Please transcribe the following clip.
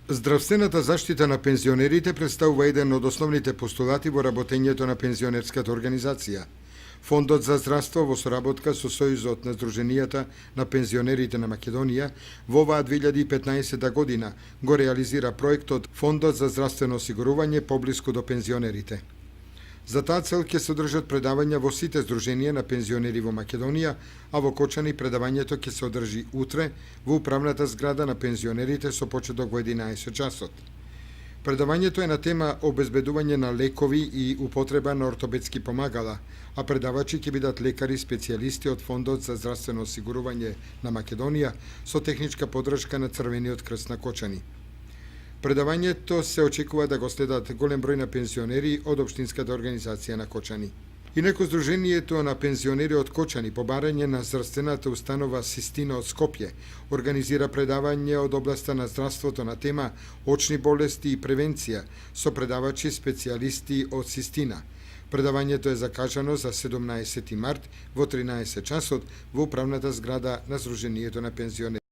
Здравствената заштита на пензионерите представува еден од основните постулати во работењето на пензионерската организација. Фондот за здравство во соработка со Сојузот на Сдруженијата на пензионерите на Македонија во оваа 2015 година го реализира проектот Фондот за здравствено осигурување поблиску до пензионерите. За таа цел ќе се одржат предавања во сите здруженија на пензионери во Македонија, а во Кочани предавањето ќе се одржи утре во управната зграда на пензионерите со почеток во 11 часот. Предавањето е на тема обезбедување на лекови и употреба на ортопедски помагала, а предавачи ќе бидат лекари специјалисти од Фондот за здравствено осигурување на Македонија со техничка подршка на Црвениот крст на Кочани. Предавањето се очекува да го следат голем број на пензионери од Општинската организација на Кочани. Инаку Сдруженијето на пензионери од Кочани по барање на здравствената установа Систина од Скопје организира предавање од областа на здравството на тема очни болести и превенција со предавачи специјалисти од Систина. Предавањето е закажано за 17 март во 13 часот во управната зграда на Сдруженијето на пензионери.